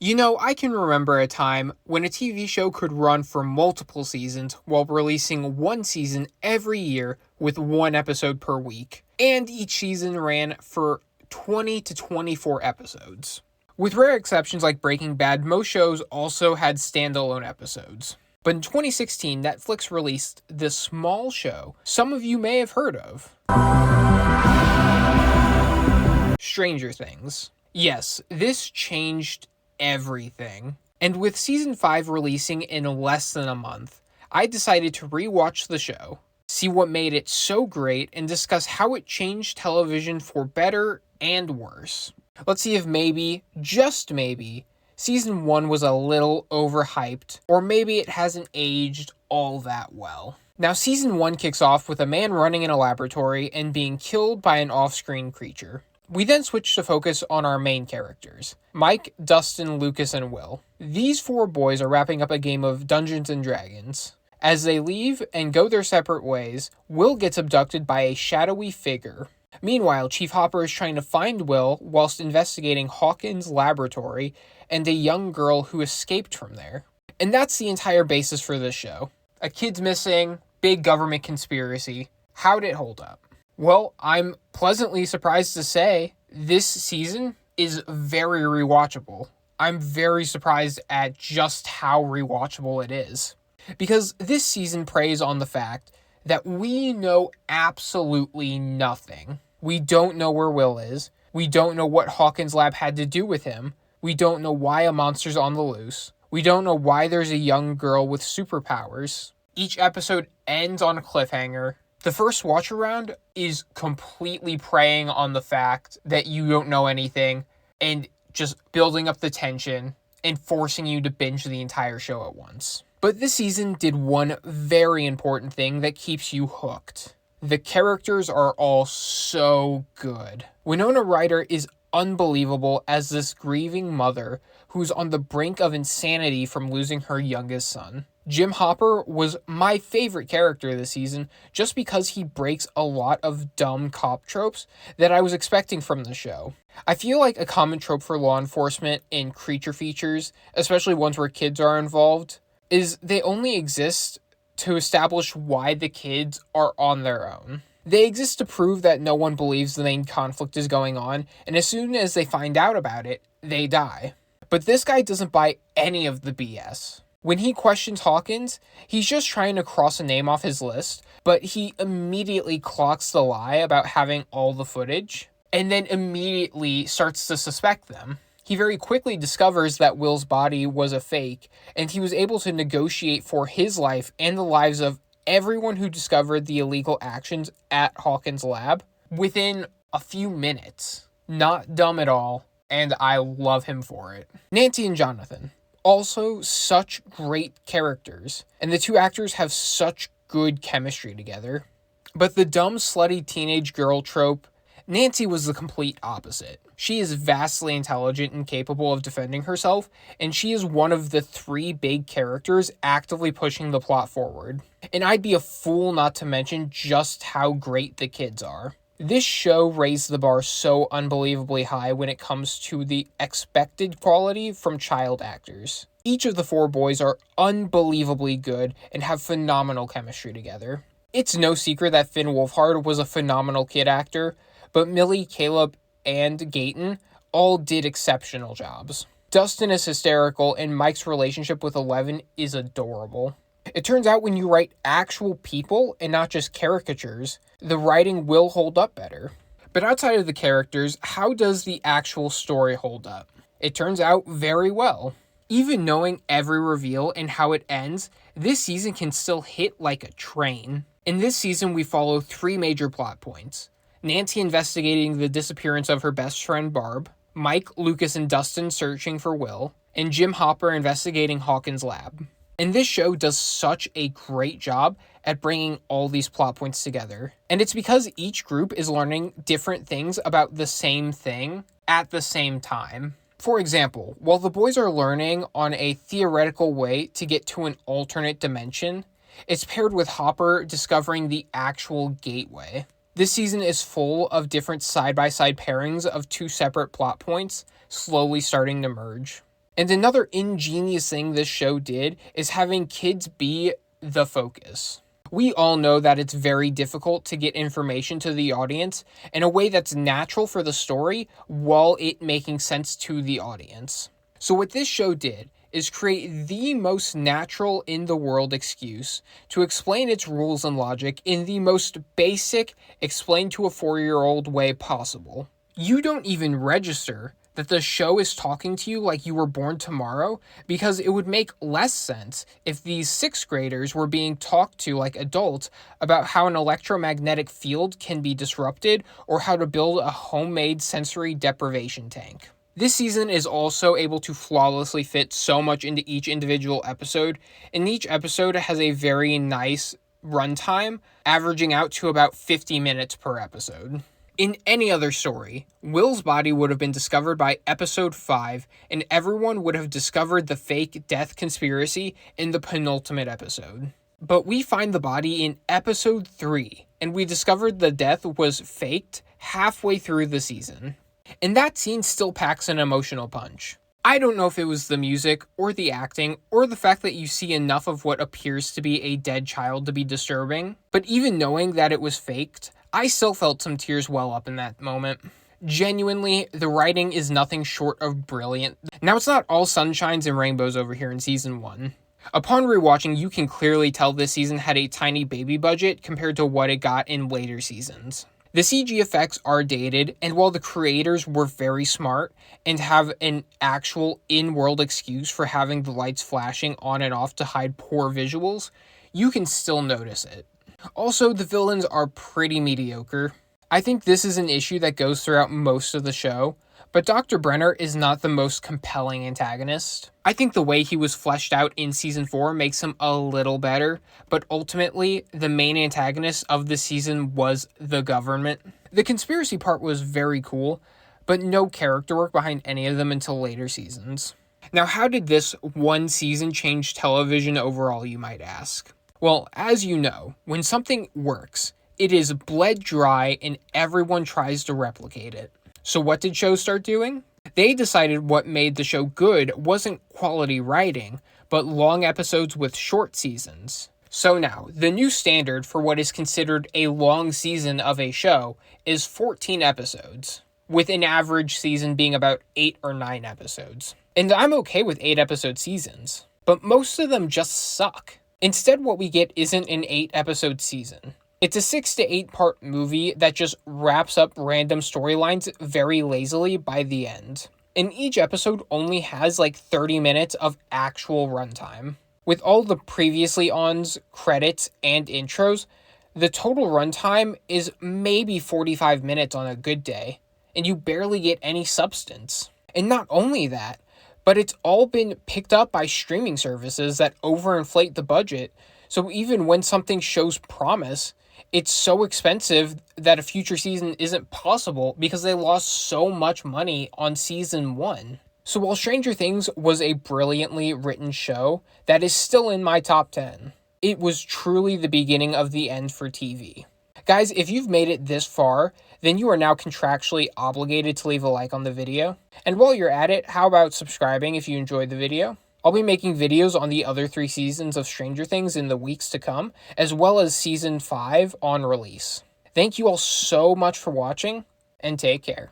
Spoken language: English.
I can remember a time when a TV show could run for multiple seasons while releasing one season every year with one episode per week, and each season ran for 20 to 24 episodes. With rare exceptions like Breaking Bad, most shows also had standalone episodes. But in 2016, Netflix released this small show some of you may have heard of: Stranger Things. Yes, this changed everything. And with season 5 releasing in less than a month, I decided to rewatch the show, see what made it so great, and discuss how it changed television for better and worse. Let's see if maybe, just maybe, season 1 was a little overhyped, or maybe it hasn't aged all that well. Now, season 1 kicks off with a man running in a laboratory and being killed by an off-screen creature. We then switch to focus on our main characters: Mike, Dustin, Lucas, and Will. These 4 boys are wrapping up a game of Dungeons and Dragons. As they leave and go their separate ways, Will gets abducted by a shadowy figure. Meanwhile, Chief Hopper is trying to find Will whilst investigating Hawkins' laboratory and a young girl who escaped from there. And that's the entire basis for this show. A kid's missing, big government conspiracy. How'd it hold up? Well, I'm pleasantly surprised to say this season is very rewatchable. I'm very surprised at just how rewatchable it is. Because this season preys on the fact that we know absolutely nothing. We don't know where Will is. We don't know what Hawkins' lab had to do with him. We don't know why a monster's on the loose. We don't know why there's a young girl with superpowers. Each episode ends on a cliffhanger. The first watch around is completely preying on the fact that you don't know anything and just building up the tension and forcing you to binge the entire show at once. But this season did one very important thing that keeps you hooked. The characters are all so good. Winona Ryder is unbelievable as this grieving mother who's on the brink of insanity from losing her youngest son. Jim Hopper was my favorite character this season just because he breaks a lot of dumb cop tropes that I was expecting from the show. I feel like a common trope for law enforcement in creature features, especially ones where kids are involved, is they only exist to establish why the kids are on their own. They exist to prove that no one believes the main conflict is going on, and as soon as they find out about it, they die. But this guy doesn't buy any of the BS. When he questions Hawkins, he's just trying to cross a name off his list, but he immediately clocks the lie about having all the footage, and then immediately starts to suspect them. He very quickly discovers that Will's body was a fake, and he was able to negotiate for his life and the lives of everyone who discovered the illegal actions at Hawkins' lab within a few minutes. Not dumb at all, and I love him for it. Nancy and Jonathan. Also such great characters, and the 2 actors have such good chemistry together. But the dumb, slutty teenage girl trope, Nancy was the complete opposite. She is vastly intelligent and capable of defending herself, and she is one of the 3 big characters actively pushing the plot forward. And I'd be a fool not to mention just how great the kids are. This show raised the bar so unbelievably high when it comes to the expected quality from child actors. Each of the 4 boys are unbelievably good and have phenomenal chemistry together. It's no secret that Finn Wolfhard was a phenomenal kid actor, but Millie, Caleb, and Gaten all did exceptional jobs. Dustin is hysterical, and Mike's relationship with Eleven is adorable. It turns out when you write actual people and not just caricatures, the writing will hold up better. But outside of the characters, how does the actual story hold up? It turns out very well. Even knowing every reveal and how it ends, this season can still hit like a train. In this season, we follow 3 major plot points: Nancy investigating the disappearance of her best friend Barb, Mike, Lucas, and Dustin searching for Will, and Jim Hopper investigating Hawkins' lab. And this show does such a great job at bringing all these plot points together. And it's because each group is learning different things about the same thing at the same time. For example, while the boys are learning on a theoretical way to get to an alternate dimension, it's paired with Hopper discovering the actual gateway. This season is full of different side-by-side pairings of 2 separate plot points slowly starting to merge. And another ingenious thing this show did is having kids be the focus. We all know that it's very difficult to get information to the audience in a way that's natural for the story while it making sense to the audience. So what this show did is create the most natural in the world excuse to explain its rules and logic in the most basic, explain to a 4-year-old way possible. You don't even register that the show is talking to you like you were born tomorrow, because it would make less sense if these 6th graders were being talked to like adults about how an electromagnetic field can be disrupted or how to build a homemade sensory deprivation tank. This season is also able to flawlessly fit so much into each individual episode, and each episode has a very nice runtime, averaging out to about 50 minutes per episode. In any other story, Will's body would have been discovered by episode 5, and everyone would have discovered the fake death conspiracy in the penultimate episode. But we find the body in episode 3, and we discovered the death was faked halfway through the season. And that scene still packs an emotional punch. I don't know if it was the music, or the acting, or the fact that you see enough of what appears to be a dead child to be disturbing, but even knowing that it was faked, I still felt some tears well up in that moment. Genuinely, the writing is nothing short of brilliant. Now, it's not all sunshines and rainbows over here in season 1. Upon rewatching, you can clearly tell this season had a tiny baby budget compared to what it got in later seasons. The CG effects are dated, and while the creators were very smart and have an actual in-world excuse for having the lights flashing on and off to hide poor visuals, you can still notice it. Also, the villains are pretty mediocre. I think this is an issue that goes throughout most of the show, but Dr. Brenner is not the most compelling antagonist. I think the way he was fleshed out in season 4 makes him a little better, but ultimately, the main antagonist of the season was the government. The conspiracy part was very cool, but no character work behind any of them until later seasons. Now, how did this one season change television overall, you might ask? Well, as you know, when something works, it is bled dry and everyone tries to replicate it. So what did shows start doing? They decided what made the show good wasn't quality writing, but long episodes with short seasons. So now, the new standard for what is considered a long season of a show is 14 episodes, with an average season being about 8 or 9 episodes. And I'm okay with 8-episode seasons, but most of them just suck. Instead, what we get isn't an 8-episode season. It's a 6 to 8 part movie that just wraps up random storylines very lazily by the end. And each episode only has like 30 minutes of actual runtime. With all the previously ons, credits, and intros, the total runtime is maybe 45 minutes on a good day, and you barely get any substance. And not only that, but it's all been picked up by streaming services that overinflate the budget, so even when something shows promise, it's so expensive that a future season isn't possible because they lost so much money on season 1. So while Stranger Things was a brilliantly written show that is still in my top 10, it was truly the beginning of the end for TV. Guys, if you've made it this far, then you are now contractually obligated to leave a like on the video. And while you're at it, how about subscribing if you enjoyed the video? I'll be making videos on the other 3 seasons of Stranger Things in the weeks to come, as well as season 5 on release. Thank you all so much for watching, and take care.